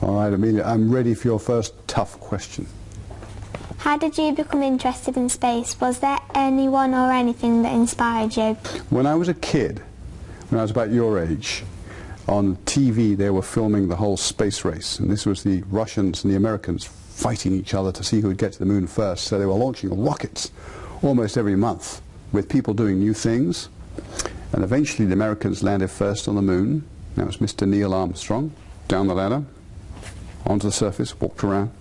All right, Amelia, I'm ready for your first tough question. How did you become interested in space? Was there anyone or anything that inspired you? When I was a kid, when I was about your age, on TV they were filming the whole space race, and this was the Russians and the Americans fighting each other to see who would get to the moon first. So they were launching rockets almost every month with people doing new things, and eventually the Americans landed first on the moon. That was Mr. Neil Armstrong, down the ladder, onto the surface, walked around.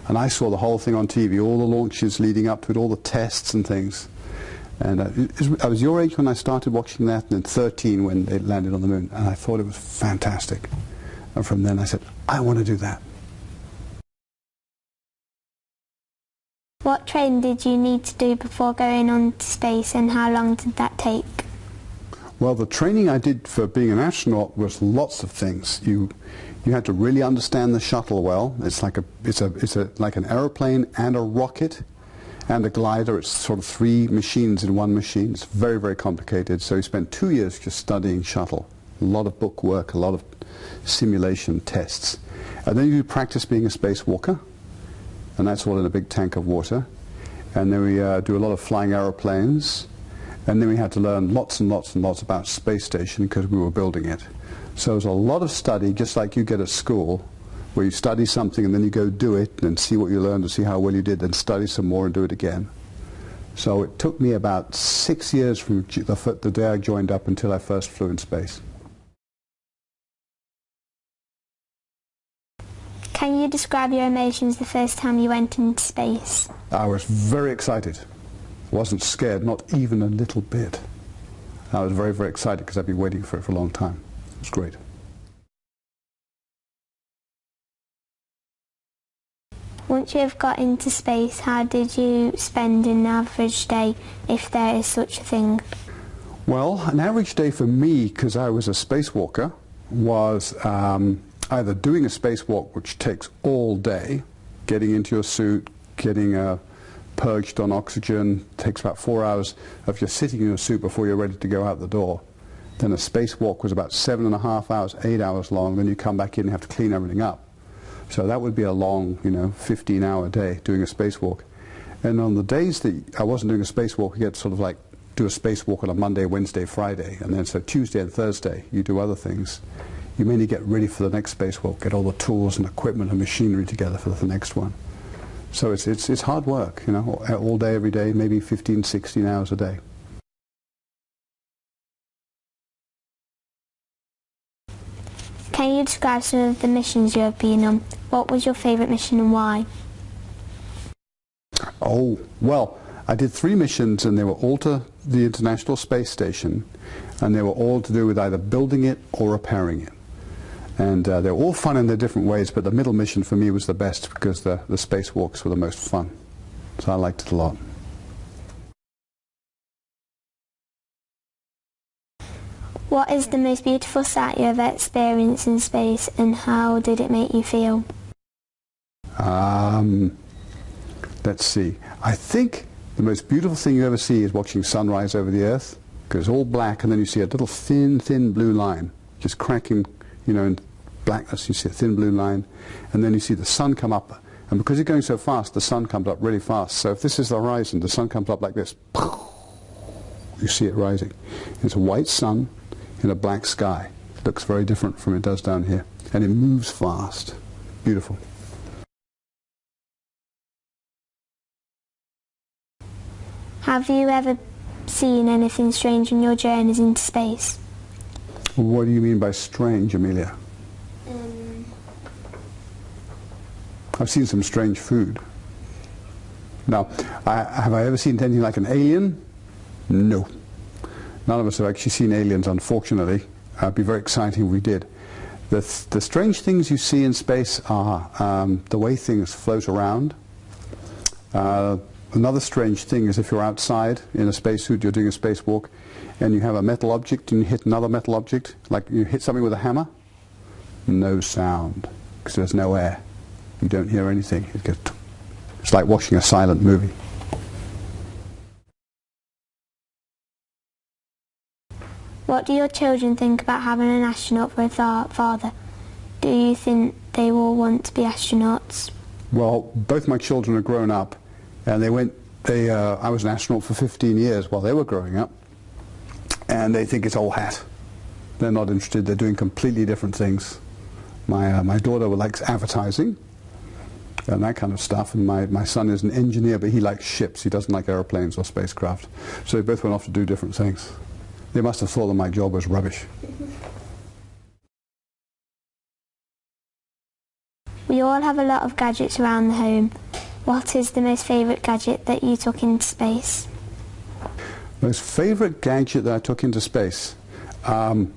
And I saw the whole thing on TV, all the launches leading up to it, all the tests and things. And I was your age when I started watching that, and then 13 when they landed on the moon. And I thought it was fantastic. And from then I said, I want to do that. What training did you need to do before going on to space, and how long did that take? Well, the training I did for being an astronaut was lots of things. You had to really understand the shuttle well. It's like like an aeroplane and a rocket and a glider. It's sort of three machines in one machine. It's very, very complicated. So you spent 2 years just studying shuttle. A lot of book work, a lot of simulation tests. And then you practice being a spacewalker, and that's all in a big tank of water. And then we do a lot of flying aeroplanes. And then we had to learn lots and lots and lots about space station because we were building it. So it was a lot of study, just like you get at school, where you study something and then you go do it and see what you learned and see how well you did, then study some more and do it again. So it took me about 6 years from the day I joined up until I first flew in space. Can you describe your emotions the first time you went into space? I was very excited. I wasn't scared, not even a little bit. I was very, very excited because I'd been waiting for it for a long time. It was great. Once you have got into space, how did you spend an average day, if there is such a thing? Well, an average day for me, because I was a spacewalker, was either doing a spacewalk, which takes all day, getting into your suit, getting purged on oxygen, takes about 4 hours of just sitting in your suit before you're ready to go out the door. Then a spacewalk was about 7.5 hours, 8 hours long. Then you come back in and have to clean everything up. So that would be a long, 15-hour day doing a spacewalk. And on the days that I wasn't doing a spacewalk, you get sort of like do a spacewalk on a Monday, Wednesday, Friday, and then so Tuesday and Thursday you do other things. You mainly get ready for the next spacewalk, get all the tools and equipment and machinery together for the next one. So it's hard work, all day, every day, maybe 15, 16 hours a day. Can you describe some of the missions you have been on? What was your favourite mission and why? Oh, well, I did 3 missions, and they were all to the International Space Station, and they were all to do with either building it or repairing it. And they're all fun in their different ways, but the middle mission for me was the best because the spacewalks were the most fun. So I liked it a lot. What is the most beautiful sight you ever experienced in space, and how did it make you feel? Let's see. I think the most beautiful thing you ever see is watching sunrise over the Earth, because it's all black, and then you see a little thin, thin blue line just cracking, in blackness. You see a thin blue line, and then you see the sun come up, and because it's going so fast, the sun comes up really fast. So if this is the horizon, the sun comes up like this. You see it rising. It's a white sun in a black sky. It looks very different from it does down here, and it moves fast. Beautiful. Have you ever seen anything strange in your journeys into space? What do you mean by strange, Amelia? I've seen some strange food. Now, have I ever seen anything like an alien? No. None of us have actually seen aliens, unfortunately. It'd be very exciting if we did. The strange things you see in space are the way things float around. Another strange thing is if you're outside in a spacesuit, you're doing a spacewalk, and you have a metal object and you hit another metal object, like you hit something with a hammer, no sound, because there's no air. You don't hear anything. It's like watching a silent movie. What do your children think about having an astronaut for a father? Do you think they all want to be astronauts? Well, both my children are grown up, and I was an astronaut for 15 years while they were growing up, and they think it's old hat. They're not interested. They're doing completely different things. My daughter likes advertising and that kind of stuff, and my son is an engineer, but he likes ships. He doesn't like airplanes or spacecraft. So they both went off to do different things. They must have thought that my job was rubbish. We all have a lot of gadgets around the home. What is the most favourite gadget that you took into space? Most favourite gadget that I took into space? I'm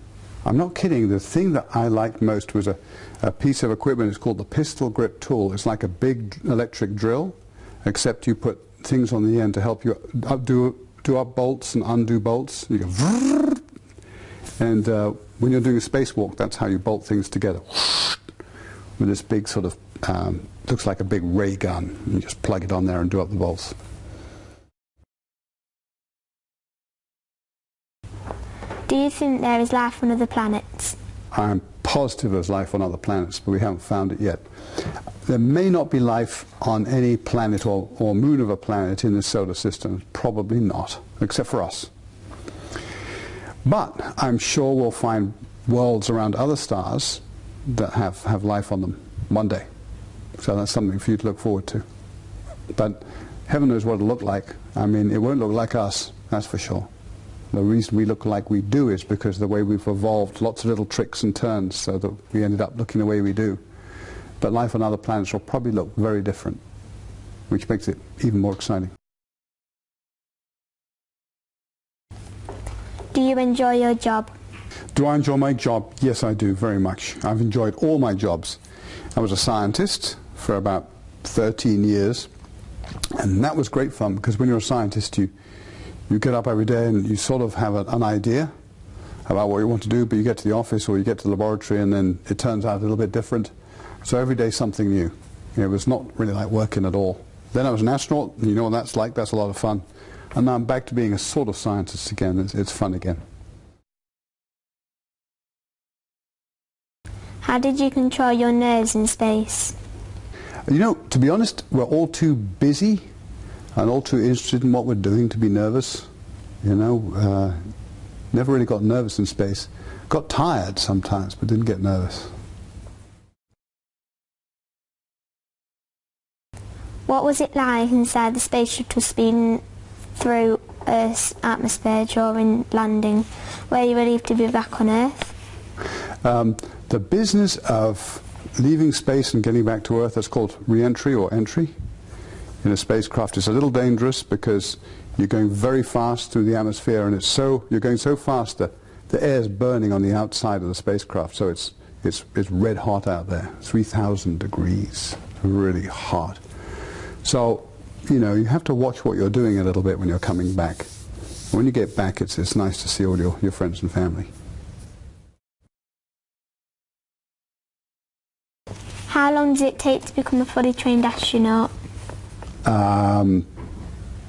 not kidding. The thing that I liked most was a piece of equipment. It's called the pistol grip tool. It's like a big electric drill, except you put things on the end to help you do up bolts and undo bolts. You go vrrr, and when you're doing a spacewalk, that's how you bolt things together. With this big sort of, looks like a big ray gun. You just plug it on there and do up the bolts. Do you think there is life on other planets? I'm positive there's life on other planets, but we haven't found it yet. There may not be life on any planet or moon of a planet in the solar system. Probably not, except for us. But I'm sure we'll find worlds around other stars that have life on them one day. So that's something for you to look forward to. But heaven knows what it'll look like. I mean, it won't look like us, that's for sure. The reason we look like we do is because of the way we've evolved lots of little tricks and turns so that we ended up looking the way we do. But life on other planets will probably look very different, which makes it even more exciting. Do you enjoy your job? Do I enjoy my job? Yes, I do, very much. I've enjoyed all my jobs. I was a scientist for about 13 years, and that was great fun because when you're a scientist, you get up every day and you sort of have an idea about what you want to do, but you get to the office or you get to the laboratory and then it turns out a little bit different. So every day something new. It was not really like working at all. Then I was an astronaut, and you know what that's like, that's a lot of fun. And now I'm back to being a sort of scientist again. It's fun again. How did you control your nerves in space? You know, to be honest, we're all too busy and all too interested in what we're doing to be nervous. You know, never really got nervous in space. Got tired sometimes, but didn't get nervous. What was it like inside the space shuttle speeding through Earth's atmosphere during landing? Were you relieved to be back on Earth? The business of leaving space and getting back to Earth, that's called re-entry or entry in a spacecraft, is a little dangerous because you're going very fast through the atmosphere, and you're going so fast that the air is burning on the outside of the spacecraft, so it's red hot out there, 3,000 degrees, really hot. So, you know, you have to watch what you're doing a little bit when you're coming back. When you get back, it's nice to see all your friends and family. How long does it take to become a fully trained astronaut?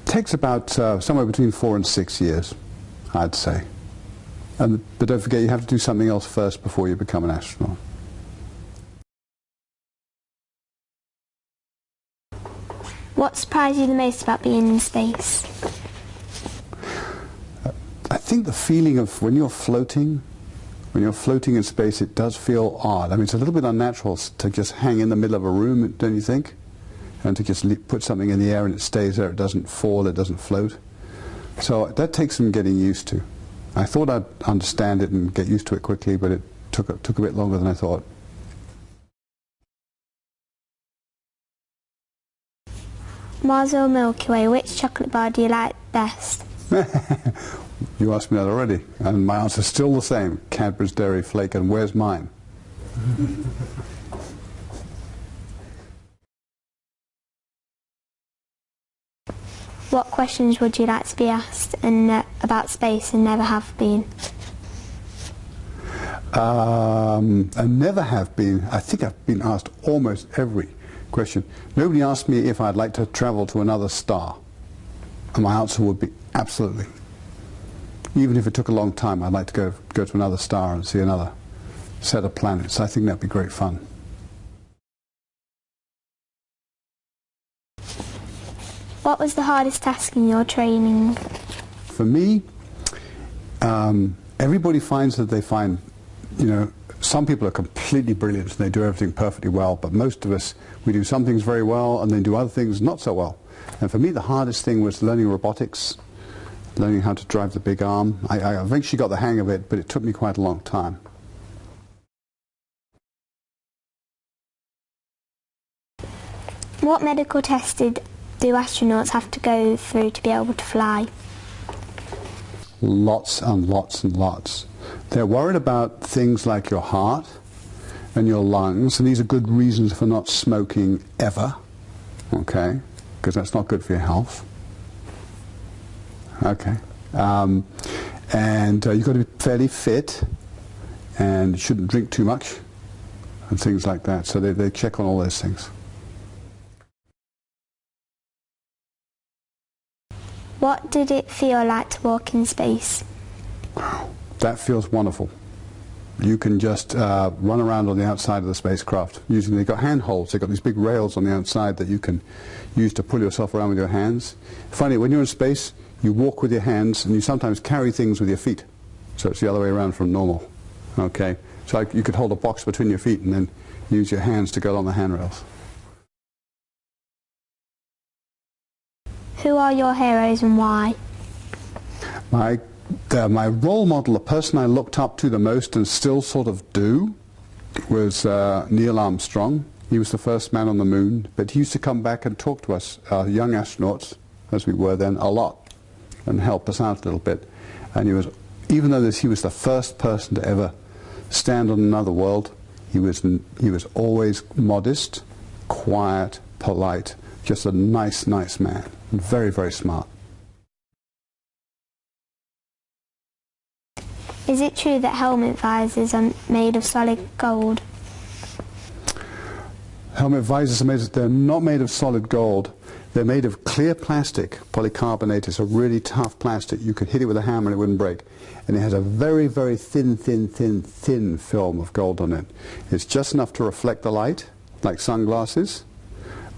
Takes about somewhere between 4 and 6 years, I'd say. But don't forget, you have to do something else first before you become an astronaut. What surprised you the most about being in space? I think the feeling of when you're floating in space, it does feel odd. I mean, it's a little bit unnatural to just hang in the middle of a room, don't you think? And to just put something in the air and it stays there, it doesn't fall, it doesn't float. So that takes some getting used to. I thought I'd understand it and get used to it quickly, but it took a bit longer than I thought. Mars or Milky Way, which chocolate bar do you like best? You asked me that already, and my answer's still the same. Cadbury's Dairy Flake, and where's mine? What questions would you like to be asked about space and never have been? And never have been. I think I've been asked almost every question. Nobody asked me if I'd like to travel to another star, and my answer would be absolutely. Even if it took a long time, I'd like to go to another star and see another set of planets. I think that'd be great fun. What was the hardest task in your training? For me, everybody finds that they find, some people are completely brilliant and they do everything perfectly well, but most of us, we do some things very well and then do other things not so well. And for me, the hardest thing was learning robotics, learning how to drive the big arm. I eventually got the hang of it, but it took me quite a long time. What medical tests do astronauts have to go through to be able to fly? Lots and lots and lots. They're worried about things like your heart and your lungs, and these are good reasons for not smoking ever, okay, because that's not good for your health. Okay. And you've got to be fairly fit, and you shouldn't drink too much, and things like that. So they check on all those things. What did it feel like to walk in space? That feels wonderful. You can just run around on the outside of the spacecraft. They've got handholds. They've got these big rails on the outside that you can use to pull yourself around with your hands. Funny, when you're in space, you walk with your hands and you sometimes carry things with your feet. So it's the other way around from normal. Okay? So you could hold a box between your feet and then use your hands to go on the handrails. Who are your heroes and why? My role model, the person I looked up to the most and still sort of do, was Neil Armstrong. He was the first man on the moon, but he used to come back and talk to us, young astronauts, as we were then, a lot, and help us out a little bit. And he was, even though he was the first person to ever stand on another world, he was always modest, quiet, polite, just a nice, nice man. Very, very smart. Is it true that helmet visors are made of solid gold? Helmet visors they're not made of solid gold. They're made of clear plastic, polycarbonate. It's a really tough plastic. You could hit it with a hammer and it wouldn't break. And it has a very, very thin film of gold on it. It's just enough to reflect the light, like sunglasses,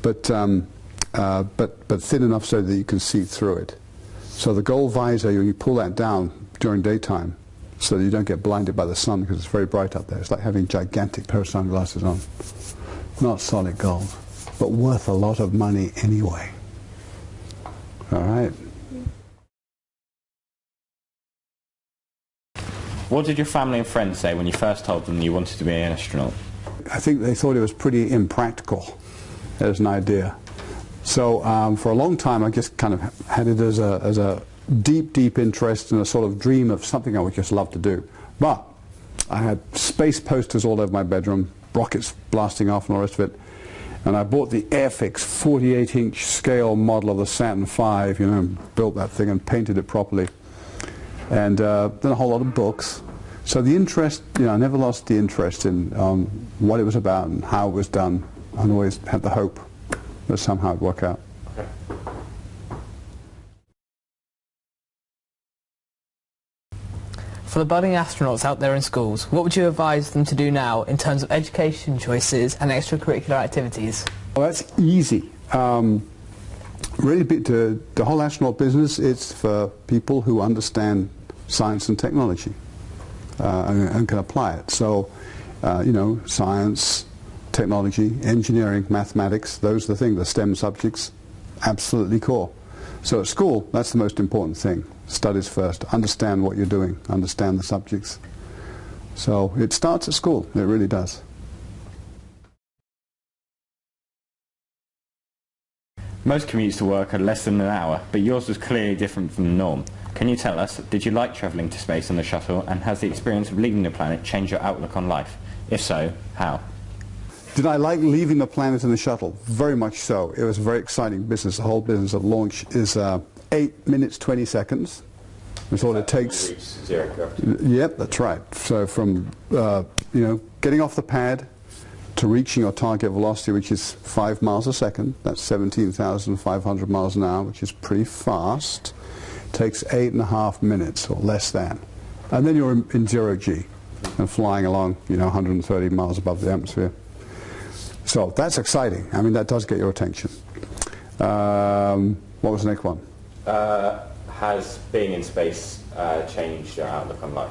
but thin enough so that you can see through it. So the gold visor, you pull that down during daytime so that you don't get blinded by the sun because it's very bright up there. It's like having a gigantic pair of sunglasses on. Not solid gold, but worth a lot of money anyway. All right. What did your family and friends say when you first told them you wanted to be an astronaut? I think they thought it was pretty impractical as an idea. So for a long time I just kind of had it as a deep interest and a sort of dream of something I would just love to do. But I had space posters all over my bedroom, rockets blasting off and all the rest of it. And I bought the Airfix 48-inch scale model of the Saturn V, and built that thing and painted it properly. And then a whole lot of books. So the interest, I never lost the interest in what it was about and how it was done. I always had the hope that somehow it'd work out. For the budding astronauts out there in schools, what would you advise them to do now in terms of education choices and extracurricular activities? Well, that's easy. Really, the whole astronaut business, it's for people who understand science and technology and can apply it. So, science, technology, engineering, mathematics, those are the things, the STEM subjects, absolutely core. So at school, that's the most important thing. Studies first. Understand what you're doing. Understand the subjects. So it starts at school. It really does. Most commutes to work are less than an hour, but yours was clearly different from the norm. Can you tell us, did you like travelling to space on the shuttle, and has the experience of leaving the planet changed your outlook on life? If so, how? Did I like leaving the planet in the shuttle? Very much so. It was a very exciting business. The whole business of launch is 8 minutes 20 seconds. That's all it takes. Reach zero gravity. Yep, that's right. So from getting off the pad to reaching your target velocity, which is 5 miles a second, that's 17,500 miles an hour, which is pretty fast, takes 8.5 minutes or less than. And then you're in 0 G and flying along, 130 miles above the atmosphere. So that's exciting. I mean, that does get your attention. What was the next one? Has being in space changed your outlook on life?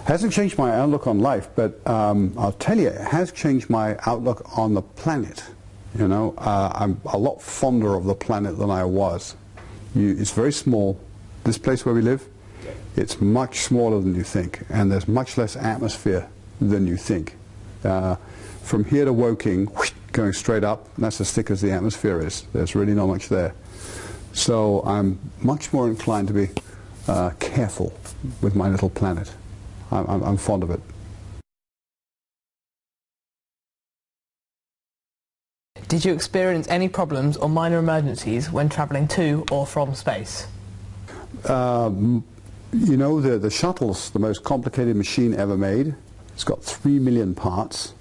Hasn't changed my outlook on life, but I'll tell you, it has changed my outlook on the planet. You know, I'm a lot fonder of the planet than I was. It's very small. This place where we live, it's much smaller than you think, and there's much less atmosphere than you think. From here to Woking, going straight up, that's as thick as the atmosphere is. There's really not much there. So I'm much more inclined to be careful with my little planet. I'm fond of it. Did you experience any problems or minor emergencies when travelling to or from space? You know, the shuttle's the most complicated machine ever made. It's got 3 million parts.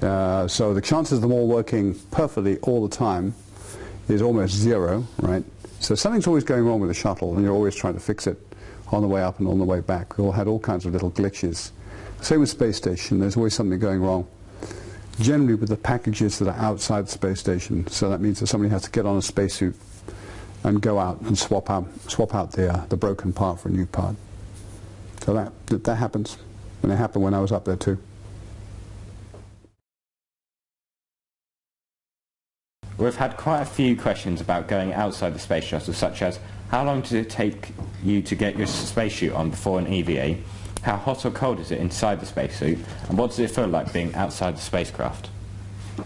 So the chances of them all working perfectly all the time is almost zero, right? So something's always going wrong with the shuttle, and you're always trying to fix it on the way up and on the way back. We all had all kinds of little glitches. Same with space station, there's always something going wrong. Generally with the packages that are outside the space station, so that means that somebody has to get on a spacesuit and go out and swap out the broken part for a new part. So that happens, and it happened when I was up there too. We've had quite a few questions about going outside the space shuttle, such as how long does it take you to get your spacesuit on before an EVA? How hot or cold is it inside the spacesuit? And what does it feel like being outside the spacecraft?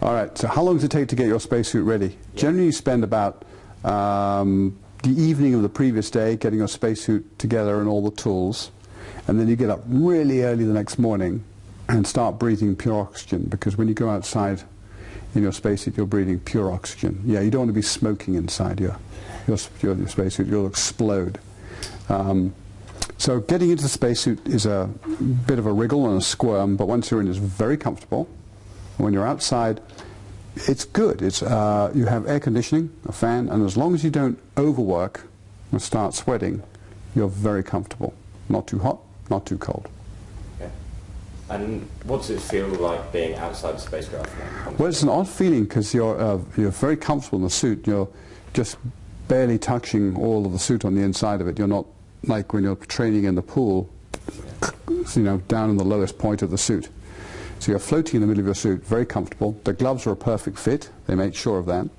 All right, so how long does it take to get your spacesuit ready? Yeah. Generally you spend about the evening of the previous day getting your spacesuit together and all the tools, and then you get up really early the next morning and start breathing pure oxygen, because when you go outside in your spacesuit you're breathing pure oxygen. Yeah, you don't want to be smoking inside your spacesuit, you'll explode. So getting into the spacesuit is a bit of a wriggle and a squirm, but once you're in it's very comfortable. When you're outside, it's good. You have air conditioning, a fan, and as long as you don't overwork and start sweating, you're very comfortable. Not too hot, not too cold. Okay. And what does it feel like being outside the spacecraft? Well, it's an odd feeling because you're very comfortable in the suit. You're just barely touching all of the suit on the inside of it. You're not like when you're training in the pool, you know, down in the lowest point of the suit. So you're floating in the middle of your suit, very comfortable. The gloves are a perfect fit. They make sure of that.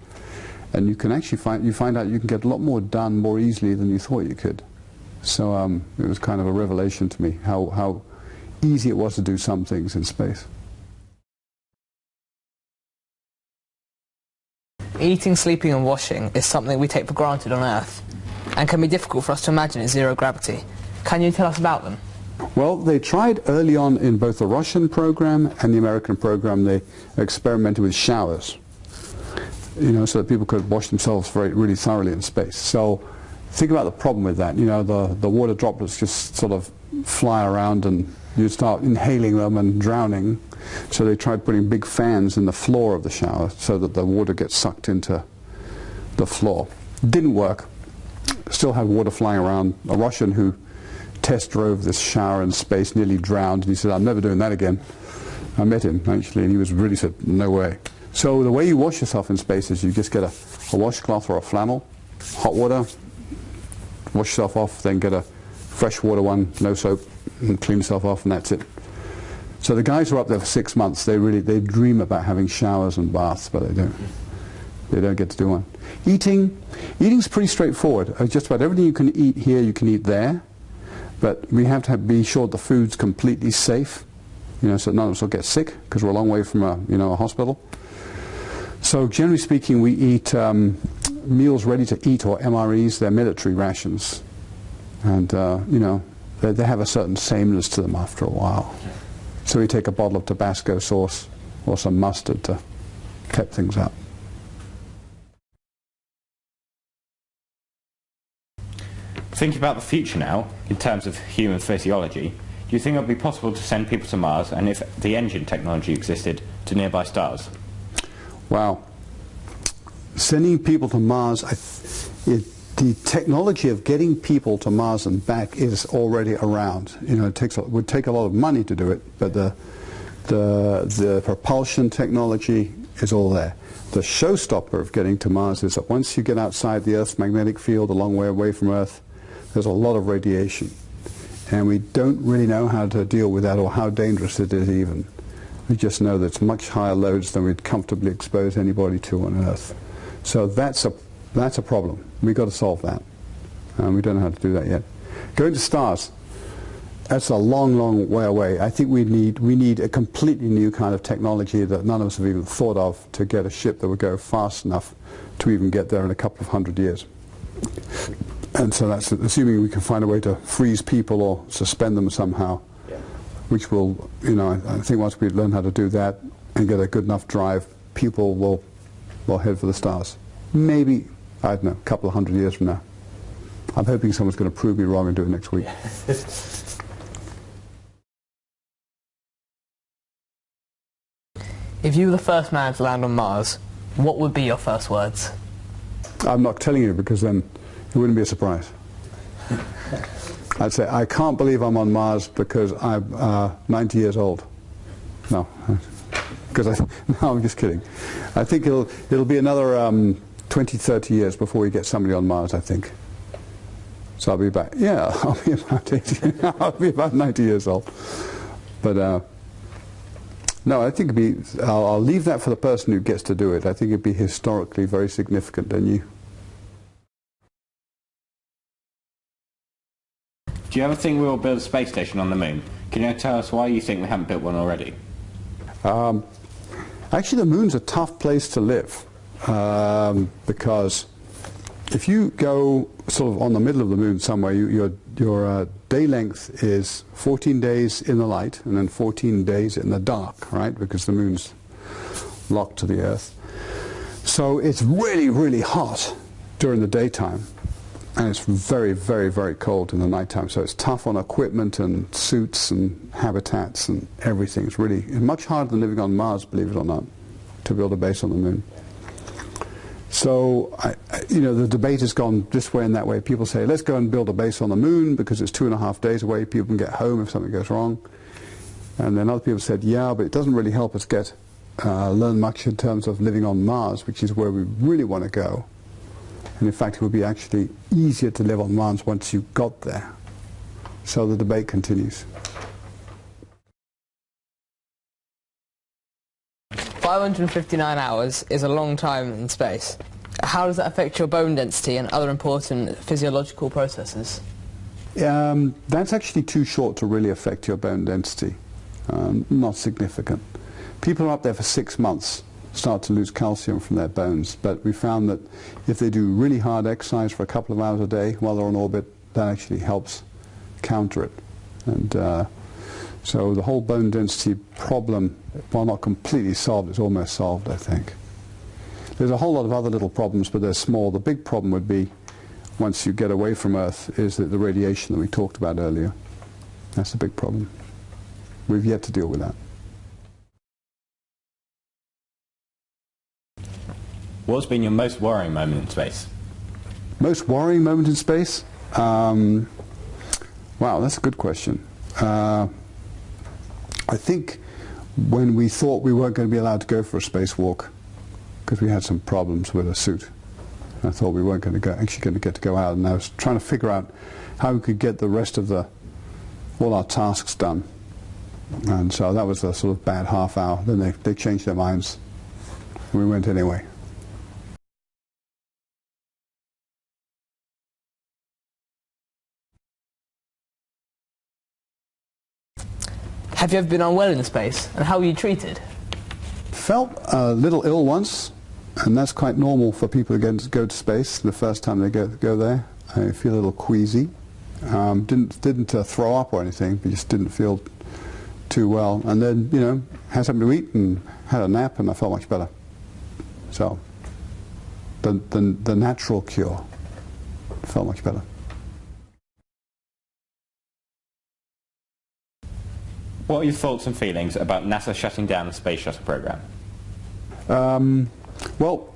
And you can actually find out you can get a lot more done more easily than you thought you could. So it was kind of a revelation to me how easy it was to do some things in space. Eating, sleeping and washing is something we take for granted on Earth and can be difficult for us to imagine in zero gravity. Can you tell us about them? Well, they tried early on in both the Russian program and the American program. They experimented with showers, you know, so that people could wash themselves really thoroughly in space. So think about the problem with that. You know, the water droplets just sort of fly around and you start inhaling them and drowning. So they tried putting big fans in the floor of the shower so that the water gets sucked into the floor. Didn't work. Still had water flying around. A Russian who test drove this shower in space nearly drowned, and he said, I'm never doing that again. I met him actually, and he was really said, no way. So the way you wash yourself in space is you just get a washcloth or a flannel, hot water, wash yourself off, then get a fresh water one, no soap, and clean yourself off, and that's it. So the guys who are up there for 6 months, they dream about having showers and baths, but they don't get to do one. Eating's pretty straightforward. Just about everything you can eat here, you can eat there, but we have to be sure the food's completely safe, you know, so none of us will get sick because we're a long way from a hospital. So generally speaking, we eat meals ready to eat, or MREs. They're military rations, and you know, they have a certain sameness to them after a while. So we take a bottle of Tabasco sauce or some mustard to pep things up. Thinking about the future now, in terms of human physiology, do you think it would be possible to send people to Mars, and if the engine technology existed, to nearby stars? Wow. Sending people to Mars, the technology of getting people to Mars and back is already around. You know, it would take a lot of money to do it, but the propulsion technology is all there. The showstopper of getting to Mars is that once you get outside the Earth's magnetic field, a long way away from Earth, there's a lot of radiation. And we don't really know how to deal with that or how dangerous it is even. We just know that it's much higher loads than we'd comfortably expose anybody to on Earth. So that's a problem. We've got to solve that. We don't know how to do that yet. Going to stars, that's a long, long way away. I think we need a completely new kind of technology that none of us have even thought of to get a ship that would go fast enough to even get there in a couple of 100 years. And so that's assuming we can find a way to freeze people or suspend them somehow, which will, you know, I think once we learn how to do that and get a good enough drive, people will head for the stars. Maybe, I don't know, a couple of 100 years from now. I'm hoping someone's going to prove me wrong and do it next week. If you were the first man to land on Mars, what would be your first words? I'm not telling you because then it wouldn't be a surprise. I'd say, I can't believe I'm on Mars because I'm 90 years old. No, because no, I'm just kidding. I think it'll be another 20, 30 years before we get somebody on Mars, I think. So I'll be back. Yeah, I'll be about 80. I'll be about 90 years old. But no, I think I'll leave that for the person who gets to do it. I think it'd be historically very significant, don't you? Do you ever think we will build a space station on the moon? Can you tell us why you think we haven't built one already? Actually, the moon's a tough place to live because if you go sort of on the middle of the moon somewhere, your day length is 14 days in the light and then 14 days in the dark, right? Because the moon's locked to the Earth. So it's really, really hot during the daytime. And it's very, very, very cold in the nighttime. So it's tough on equipment and suits and habitats and everything. It's really much harder than living on Mars, believe it or not, to build a base on the moon. So, you know, the debate has gone this way and that way. People say, let's go and build a base on the moon because it's 2.5 days away. People can get home if something goes wrong. And then other people said, yeah, but it doesn't really help us learn much in terms of living on Mars, which is where we really want to go. And in fact, it would be actually easier to live on Mars once you got there. So the debate continues. 559 hours is a long time in space. How does that affect your bone density and other important physiological processes? That's actually too short to really affect your bone density. Not significant. People are up there for 6 months, start to lose calcium from their bones, but we found that if they do really hard exercise for a couple of hours a day while they're on orbit, that actually helps counter it. And so the whole bone density problem, while not completely solved, is almost solved, I think. There's a whole lot of other little problems, but they're small. The big problem would be, once you get away from Earth, is that the radiation that we talked about earlier. That's the big problem. We've yet to deal with that. What's been your most worrying moment in space? Most worrying moment in space? Wow, that's a good question. I think when we thought we weren't going to be allowed to go for a spacewalk because we had some problems with a suit. I thought we weren't going to get to go out, and I was trying to figure out how we could get the rest of all our tasks done. And so that was a sort of bad half hour. Then they changed their minds. We went anyway. Have you ever been unwell in space, and how were you treated? Felt a little ill once, and that's quite normal for people who go to space the first time they go there. I feel a little queasy. Didn't throw up or anything, but just didn't feel too well. And then, you know, had something to eat and had a nap, and I felt much better. So the natural cure. Felt much better. What are your thoughts and feelings about NASA shutting down the space shuttle program? Well,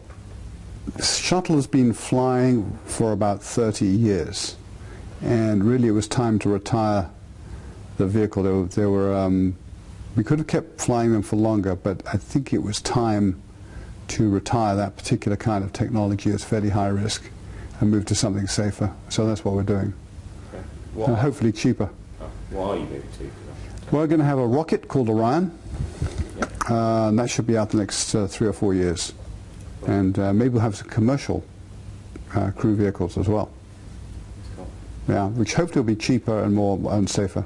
the shuttle has been flying for about 30 years, and really it was time to retire the vehicle. We could have kept flying them for longer, but I think it was time to retire that particular kind of technology as fairly high risk and move to something safer. So that's what we're doing. Okay. And hopefully cheaper. What are you moving to? We're going to have a rocket called Orion, Yep. and that should be out the next 3 or 4 years. And maybe we'll have some commercial crew vehicles as well. Cool. Yeah, which hopefully will be cheaper and more and safer.